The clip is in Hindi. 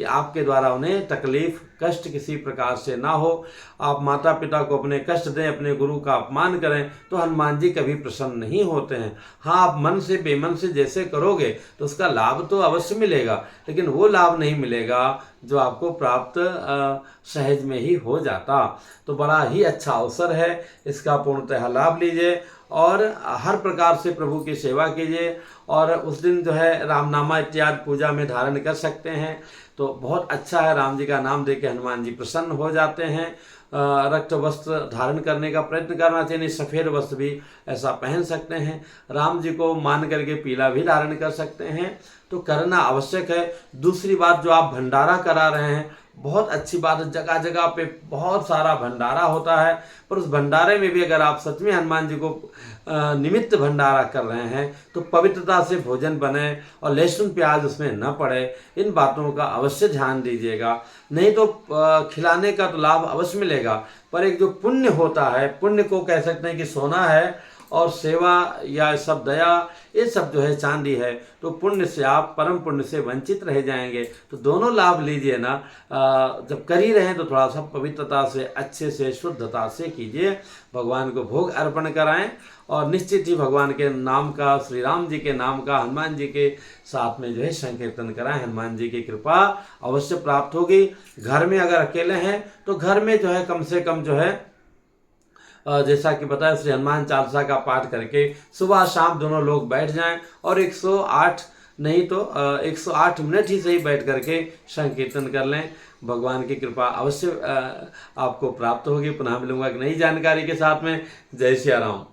कि आपके द्वारा उन्हें तकलीफ कष्ट किसी प्रकार से ना हो। आप माता पिता को अपने कष्ट दें, अपने गुरु का अपमान करें तो हनुमान जी कभी प्रसन्न नहीं होते हैं। हाँ, आप मन से बेमन से जैसे करोगे तो उसका लाभ तो अवश्य मिलेगा, लेकिन वो लाभ नहीं मिलेगा जो आपको प्राप्त सहज में ही हो जाता। तो बड़ा ही अच्छा अवसर है, इसका पूर्णतः लाभ लीजिए और हर प्रकार से प्रभु की सेवा कीजिए। और उस दिन जो है रामनामा इत्यादि पूजा में धारण कर सकते हैं तो बहुत अच्छा है। राम जी का नाम दे के हनुमान जी प्रसन्न हो जाते हैं। रक्त वस्त्र धारण करने का प्रयत्न करना चाहिए, नहीं सफ़ेद वस्त्र भी ऐसा पहन सकते हैं। राम जी को मान करके पीला भी धारण कर सकते हैं, तो करना आवश्यक है। दूसरी बात, जो आप भंडारा करा रहे हैं बहुत अच्छी बात है। जगह जगह पे बहुत सारा भंडारा होता है, पर उस भंडारे में भी अगर आप सच में हनुमान जी को निमित्त भंडारा कर रहे हैं तो पवित्रता से भोजन बने और लहसुन प्याज उसमें न पड़े। इन बातों का अवश्य ध्यान दीजिएगा, नहीं तो खिलाने का तो लाभ अवश्य मिलेगा, पर एक जो पुण्य होता है, पुण्य को कह सकते हैं कि सोना है, और सेवा या सब दया ये सब जो है चांदी है, तो पुण्य से आप परम पुण्य से वंचित रह जाएंगे। तो दोनों लाभ लीजिए ना। जब कर ही रहें तो थोड़ा सा पवित्रता से, अच्छे से, शुद्धता से कीजिए। भगवान को भोग अर्पण कराएं और निश्चित ही भगवान के नाम का, श्री राम जी के नाम का, हनुमान जी के साथ में जो है संकीर्तन कराएं। हनुमान जी की कृपा अवश्य प्राप्त होगी। घर में अगर अकेले हैं तो घर में जो है कम से कम जो है जैसा कि बताया, श्री हनुमान चालीसा का पाठ करके सुबह शाम दोनों लोग बैठ जाएं और 108 नहीं तो 108 मिनट ही सही बैठ करके संकीर्तन कर लें। भगवान की कृपा अवश्य आपको प्राप्त होगी। पुनः मिलूंगा एक नई जानकारी के साथ में। जय सिया राम।